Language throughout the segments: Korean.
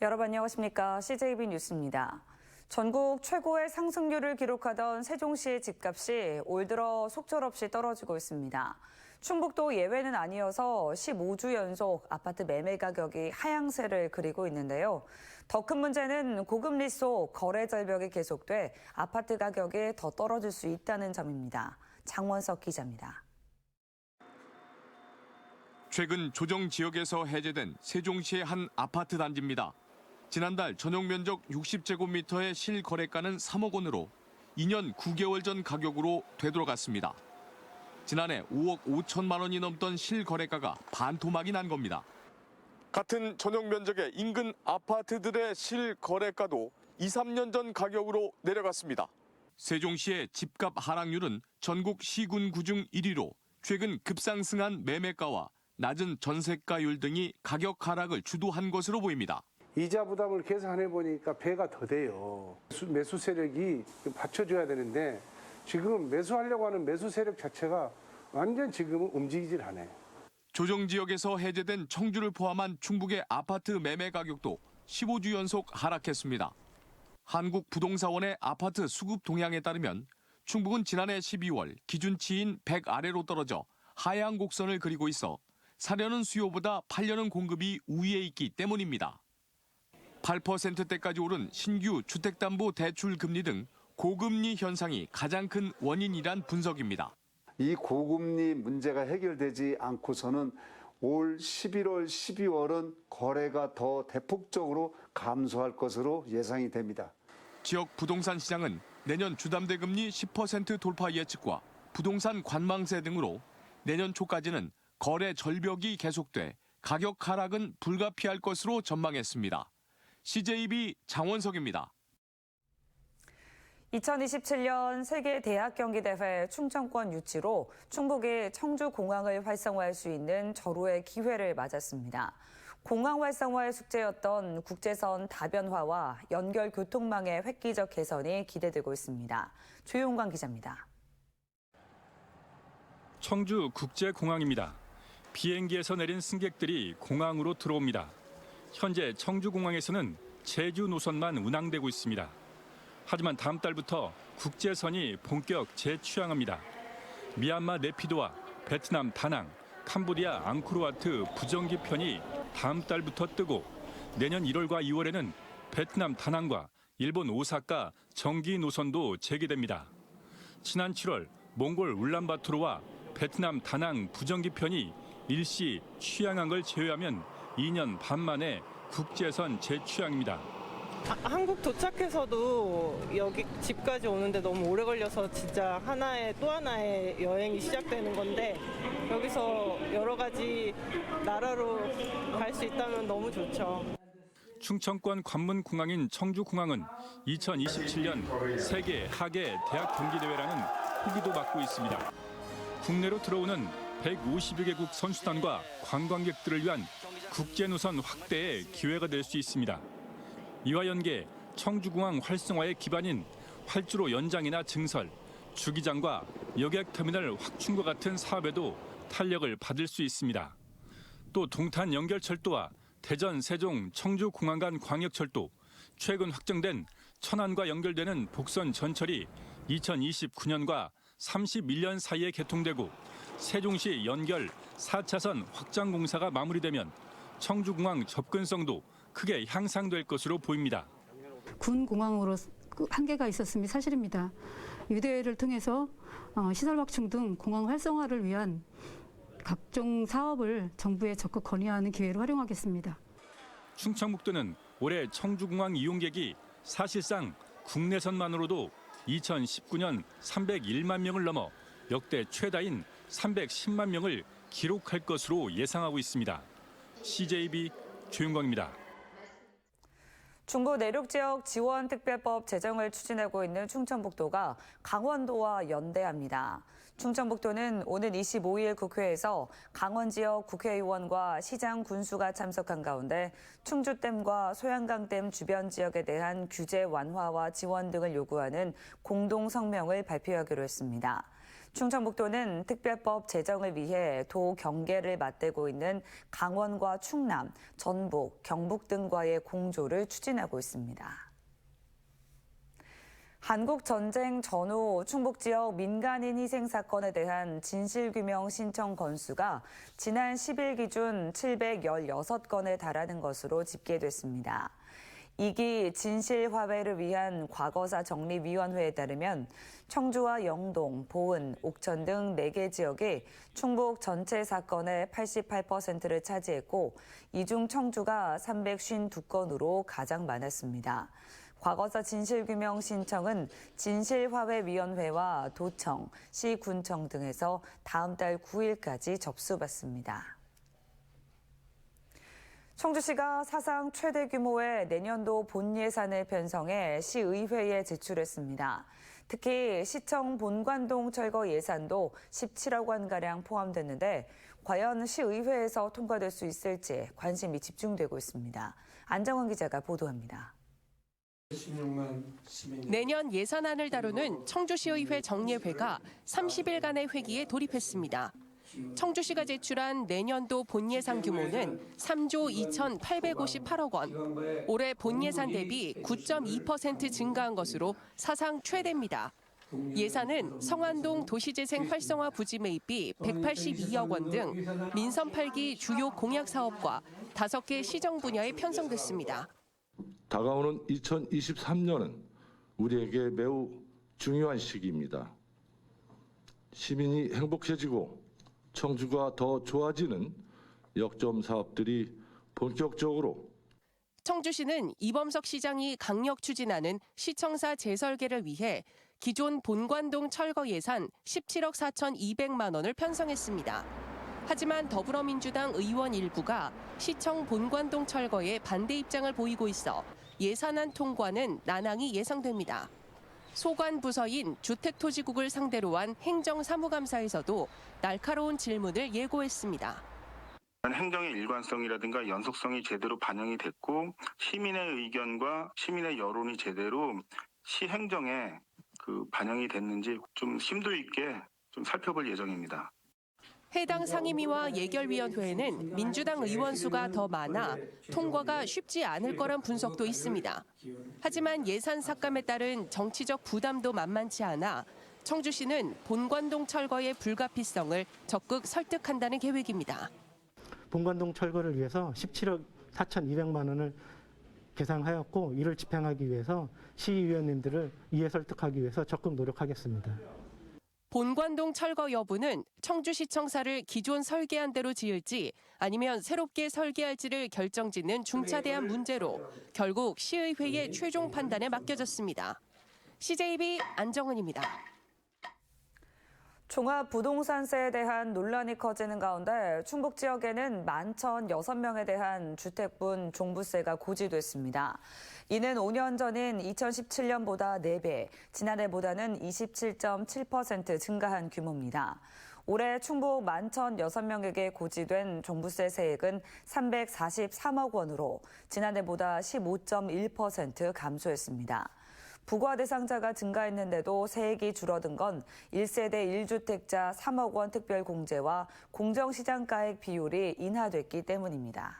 여러분 안녕하십니까? CJB 뉴스입니다. 전국 최고의 상승률을 기록하던 세종시의 집값이 올 들어 속절없이 떨어지고 있습니다. 충북도 예외는 아니어서 15주 연속 아파트 매매 가격이 하향세를 그리고 있는데요. 더 큰 문제는 고금리 속 거래 절벽이 계속돼 아파트 가격이 더 떨어질 수 있다는 점입니다. 장원석 기자입니다. 최근 조정 지역에서 해제된 세종시의 한 아파트 단지입니다. 지난달 전용 면적 60제곱미터의 실거래가는 3억 원으로 2년 9개월 전 가격으로 되돌아갔습니다. 지난해 5억 5천만 원이 넘던 실거래가가 반토막이 난 겁니다. 같은 전용 면적의 인근 아파트들의 실거래가도 2, 3년 전 가격으로 내려갔습니다. 세종시의 집값 하락률은 전국 시군구 중 1위로 최근 급상승한 매매가와 낮은 전세가율 등이 가격 하락을 주도한 것으로 보입니다. 이자 부담을 계산해 보니까 배가 더 돼요. 매수 세력이 받쳐줘야 되는데 지금 매수하려고 하는 매수 세력 자체가 완전 지금은 움직이질 않아요. 조정 지역에서 해제된 청주를 포함한 충북의 아파트 매매 가격도 15주 연속 하락했습니다. 한국부동산원의 아파트 수급 동향에 따르면 충북은 지난해 12월 기준치인 100 아래로 떨어져 하향 곡선을 그리고 있어 사려는 수요보다 팔려는 공급이 우위에 있기 때문입니다. 8%대까지 오른 신규 주택담보대출 금리 등 고금리 현상이 가장 큰 원인이란 분석입니다. 이 고금리 문제가 해결되지 않고서는 올 11월, 12월은 거래가 더 대폭적으로 감소할 것으로 예상이 됩니다. 지역 부동산 시장은 내년 주담대금리 10% 돌파 예측과 부동산 관망세 등으로 내년 초까지는 거래 절벽이 계속돼 가격 하락은 불가피할 것으로 전망했습니다. CJB 장원석입니다. 2027년 세계 대학 경기 대회 충청권 유치로 충북이 청주공항을 활성화할 수 있는 절호의 기회를 맞았습니다. 공항 활성화의 숙제였던 국제선 다변화와 연결 교통망의 획기적 개선이 기대되고 있습니다. 조용관 기자입니다. 청주 국제공항입니다. 비행기에서 내린 승객들이 공항으로 들어옵니다. 현재 청주공항에서는 제주 노선만 운항되고 있습니다. 하지만 다음 달부터 국제선이 본격 재취항합니다. 미얀마 네피도와 베트남 다낭, 캄보디아 앙코르와트 부정기 편이 다음 달부터 뜨고 내년 1월과 2월에는 베트남 다낭과 일본 오사카 정기 노선도 재개됩니다. 지난 7월 몽골 울란바토르와 베트남 다낭 부정기 편이 일시 취항한 걸 제외하면 2년 반 만에 국제선 재취항입니다. 한국 도착해서도 여기 집까지 오는데 너무 오래 걸려서 진짜 또 하나의 여행이 시작되는 건데 여기서 여러 가지 나라로 갈 수 있다면 너무 좋죠. 충청권 관문공항인 청주공항은 2027년 세계 하계 대학 경기대회라는 후기도 받고 있습니다. 국내로 들어오는 150여 개국 선수단과 관광객들을 위한 국제노선 확대의 기회가 될 수 있습니다. 이와 연계 청주공항 활성화의 기반인 활주로 연장이나 증설, 주기장과 여객터미널 확충과 같은 사업에도 탄력을 받을 수 있습니다. 또 동탄 연결철도와 대전, 세종, 청주공항 간 광역철도, 최근 확정된 천안과 연결되는 복선 전철이 2029년과 31년 사이에 개통되고 세종시 연결 4차선 확장 공사가 마무리되면 청주공항 접근성도 크게 향상될 것으로 보입니다. 군 공항으로 한계가 있었음이 사실입니다. 이 대회를 통해서 시설 확충 등 공항 활성화를 위한 각종 사업을 정부에 적극 건의하는 기회로 활용하겠습니다. 충청북도는 올해 청주공항 이용객이 사실상 국내선만으로도 2019년 301만 명을 넘어 역대 최다인 310만 명을 기록할 것으로 예상하고 있습니다. CJB 조윤광입니다. 중부 내륙 지역 지원 특별법 제정을 추진하고 있는 충청북도가 강원도와 연대합니다. 충청북도는 오는 25일 국회에서 강원 지역 국회의원과 시장 군수가 참석한 가운데 충주댐과 소양강댐 주변 지역에 대한 규제 완화와 지원 등을 요구하는 공동 성명을 발표하기로 했습니다. 충청북도는 특별법 제정을 위해 도 경계를 맞대고 있는 강원과 충남, 전북, 경북 등과의 공조를 추진하고 있습니다. 한국 전쟁 전후 충북 지역 민간인 희생 사건에 대한 진실규명 신청 건수가 지난 10일 기준 716건에 달하는 것으로 집계됐습니다. 2기 진실화해를 위한 과거사 정리위원회에 따르면 청주와 영동, 보은, 옥천 등 4개 지역이 충북 전체 사건의 88%를 차지했고 이 중 청주가 352건으로 가장 많았습니다. 과거사 진실규명 신청은 진실화해위원회와 도청, 시군청 등에서 다음 달 9일까지 접수받습니다. 청주시가 사상 최대 규모의 내년도 본 예산을 편성해 시의회에 제출했습니다. 특히 시청 본관동 철거 예산도 17억 원가량 포함됐는데 과연 시의회에서 통과될 수 있을지 관심이 집중되고 있습니다. 안정환 기자가 보도합니다. 내년 예산안을 다루는 청주시의회 정례회가 30일간의 회기에 돌입했습니다. 청주시가 제출한 내년도 본예산 규모는 3조 2,858억 원, 올해 본예산 대비 9.2% 증가한 것으로 사상 최대입니다. 예산은 성안동 도시재생 활성화 부지 매입비 182억 원 등 민선 8기 주요 공약 사업과 5개 시정 분야에 편성됐습니다. 다가오는 2023년은 우리에게 매우 중요한 시기입니다. 시민이 행복해지고 청주가 더 좋아지는 역점 사업들이 본격적으로 청주시는 이범석 시장이 강력 추진하는 시청사 재설계를 위해 기존 본관동 철거 예산 17억 4,200만 원을 편성했습니다. 하지만 더불어민주당 의원 일부가 시청 본관동 철거에 반대 입장을 보이고 있어 예산안 통과는 난항이 예상됩니다. 소관 부서인 주택토지국을 상대로 한 행정사무감사에서도 날카로운 질문을 예고했습니다. 행정의 일관성이라든가 연속성이 제대로 반영이 됐고 시민의 의견과 시민의 여론이 제대로 시행정에 반영이 됐는지 좀 심도 있게 좀 살펴볼 예정입니다. 해당 상임위와 예결위원회에는 민주당 의원 수가 더 많아 통과가 쉽지 않을 거란 분석도 있습니다. 하지만 예산 삭감에 따른 정치적 부담도 만만치 않아 청주시는 본관동 철거의 불가피성을 적극 설득한다는 계획입니다. 본관동 철거를 위해서 17억 4,200만 원을 계산하였고 이를 집행하기 위해서 시의위원님들을 이해 설득하기 위해서 적극 노력하겠습니다. 본관동 철거 여부는 청주시청사를 기존 설계한 대로 지을지 아니면 새롭게 설계할지를 결정짓는 중차대한 문제로 결국 시의회의 최종 판단에 맡겨졌습니다. CJB 안정은입니다. 종합부동산세에 대한 논란이 커지는 가운데 충북 지역에는 11,006명에 대한 주택분 종부세가 고지됐습니다. 이는 5년 전인 2017년보다 4배, 지난해보다는 27.7% 증가한 규모입니다. 올해 충북 11,006명에게 고지된 종부세 세액은 343억 원으로 지난해보다 15.1% 감소했습니다. 부과 대상자가 증가했는데도 세액이 줄어든 건 1세대 1주택자 3억 원 특별공제와 공정시장가액 비율이 인하됐기 때문입니다.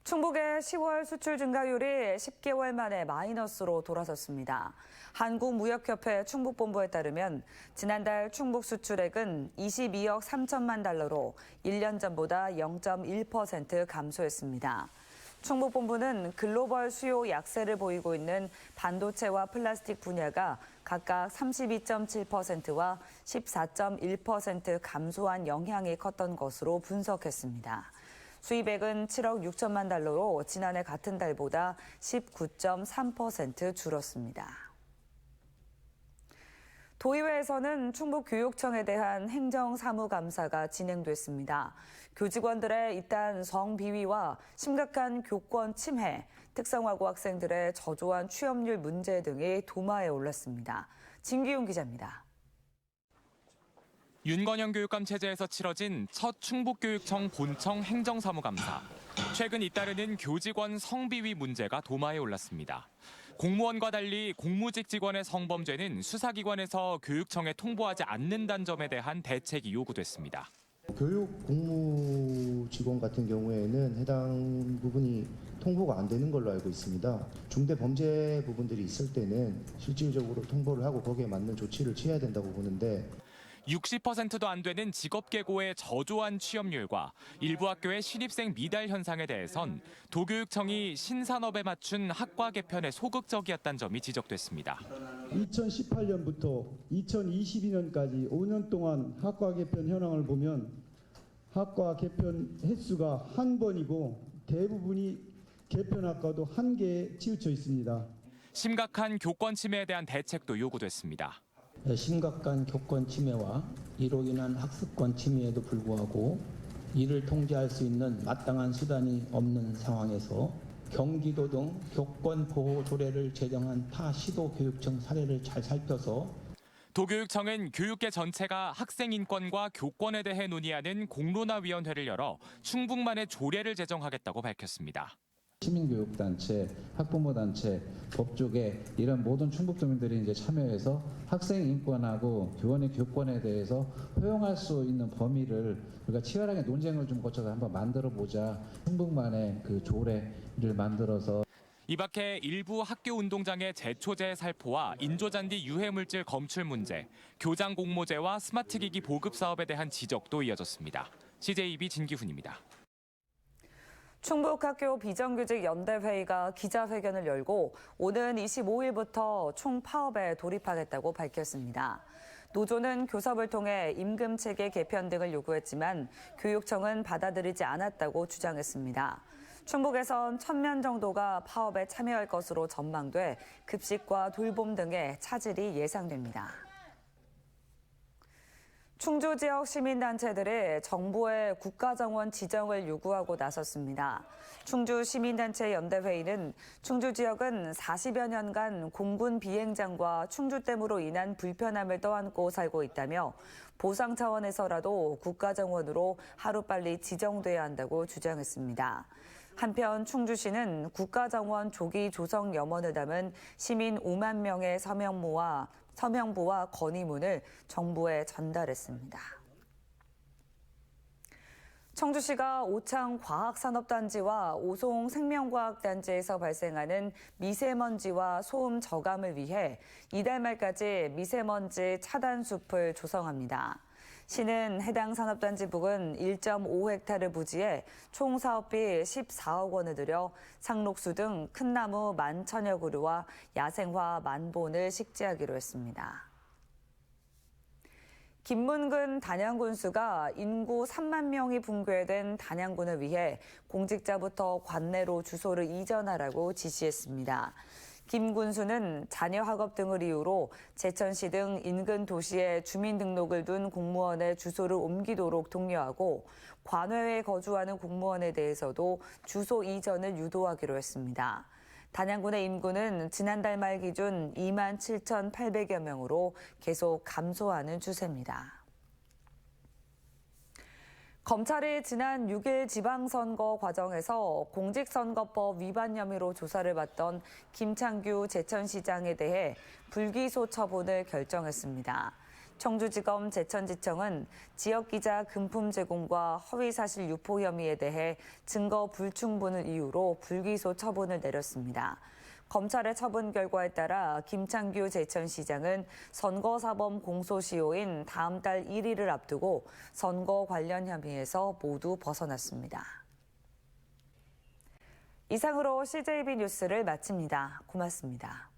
충북의 10월 수출 증가율이 10개월 만에 마이너스로 돌아섰습니다. 한국무역협회 충북본부에 따르면 지난달 충북 수출액은 22억 3천만 달러로 1년 전보다 0.1% 감소했습니다. 충북본부는 글로벌 수요 약세를 보이고 있는 반도체와 플라스틱 분야가 각각 32.7%와 14.1% 감소한 영향이 컸던 것으로 분석했습니다. 수입액은 7억 6천만 달러로 지난해 같은 달보다 19.3% 줄었습니다. 도의회에서는 충북교육청에 대한 행정사무감사가 진행됐습니다. 교직원들의 잇단 성비위와 심각한 교권 침해, 특성화고 학생들의 저조한 취업률 문제 등이 도마에 올랐습니다. 진기용 기자입니다. 윤건영 교육감 체제에서 치러진 첫 충북교육청 본청 행정사무감사. 최근 잇따르는 교직원 성비위 문제가 도마에 올랐습니다. 공무원과 달리 공무직 직원의 성범죄는 수사기관에서 교육청에 통보하지 않는다는 점에 대한 대책이 요구됐습니다. 교육 공무 직원 같은 경우에는 해당 부분이 통보가 안 되는 걸로 알고 있습니다. 중대 범죄 부분들이 있을 때는 실질적으로 통보를 하고 거기에 맞는 조치를 취해야 된다고 보는데 60%도 안 되는 직업계고의 저조한 취업률과 일부 학교의 신입생 미달 현상에 대해선 도교육청이 신산업에 맞춘 학과 개편에 소극적이었다는 점이 지적됐습니다. 2018년부터 2022년까지 5년 동안 학과 개편 현황을 보면 학과 개편 횟수가 한 번이고 대부분이 개편 학과도 한 개에 치우쳐 있습니다. 심각한 교권 침해에 대한 대책도 요구됐습니다. 심각한 교권 침해와 이로 인한 학습권 침해에도 불구하고 이를 통제할 수 있는 마땅한 수단이 없는 상황에서 경기도 등 교권 보호 조례를 제정한 타 시도 교육청 사례를 잘 살펴서 도교육청은 교육계 전체가 학생 인권과 교권에 대해 논의하는 공론화위원회를 열어 충북만의 조례를 제정하겠다고 밝혔습니다. 시민교육단체, 학부모단체, 법조계 이런 모든 충북도민들이 이제 참여해서 학생 인권하고 교원의 교권에 대해서 허용할 수 있는 범위를 우리가 치열하게 논쟁을 좀 거쳐서 한번 만들어 보자. 충북만의 그 조례를 만들어서. 이 밖에 일부 학교 운동장의 제초제 살포와 인조잔디 유해물질 검출 문제, 교장 공모제와 스마트기기 보급 사업에 대한 지적도 이어졌습니다. CJB 진기훈입니다. 충북학교 비정규직 연대회의가 기자회견을 열고 오는 25일부터 총파업에 돌입하겠다고 밝혔습니다. 노조는 교섭을 통해 임금체계 개편 등을 요구했지만 교육청은 받아들이지 않았다고 주장했습니다. 충북에선 1,000명 정도가 파업에 참여할 것으로 전망돼 급식과 돌봄 등의 차질이 예상됩니다. 충주 지역 시민단체들이 정부의 국가정원 지정을 요구하고 나섰습니다. 충주 시민단체 연대회의는 충주 지역은 40여 년간 공군 비행장과 충주댐으로 인한 불편함을 떠안고 살고 있다며 보상 차원에서라도 국가정원으로 하루빨리 지정돼야 한다고 주장했습니다. 한편 충주시는 국가정원 조기 조성 염원을 담은 시민 5만 명의 서명부와 건의문을 정부에 전달했습니다. 청주시가 오창 과학산업단지와 오송 생명과학단지에서 발생하는 미세먼지와 소음 저감을 위해 이달 말까지 미세먼지 차단 숲을 조성합니다. 시는 해당 산업단지 부근 1.5헥타르 부지에 총 사업비 14억 원을 들여 상록수 등 큰 나무 10,000여 그루와 야생화 10,000본을 식재하기로 했습니다. 김문근 단양군수가 인구 3만 명이 붕괴된 단양군을 위해 공직자부터 관내로 주소를 이전하라고 지시했습니다. 김 군수는 자녀 학업 등을 이유로 제천시 등 인근 도시에 주민등록을 둔 공무원의 주소를 옮기도록 독려하고 관외에 거주하는 공무원에 대해서도 주소 이전을 유도하기로 했습니다. 단양군의 인구는 지난달 말 기준 27,800여 명으로 계속 감소하는 추세입니다. 검찰이 지난 6일 지방선거 과정에서 공직선거법 위반 혐의로 조사를 받던 김창규 제천시장에 대해 불기소 처분을 결정했습니다. 청주지검 제천지청은 지역기자 금품 제공과 허위사실 유포 혐의에 대해 증거 불충분을 이유로 불기소 처분을 내렸습니다. 검찰의 처분 결과에 따라 김창규 제천시장은 선거사범 공소시효인 다음 달 1일을 앞두고 선거 관련 혐의에서 모두 벗어났습니다. 이상으로 CJB 뉴스를 마칩니다. 고맙습니다.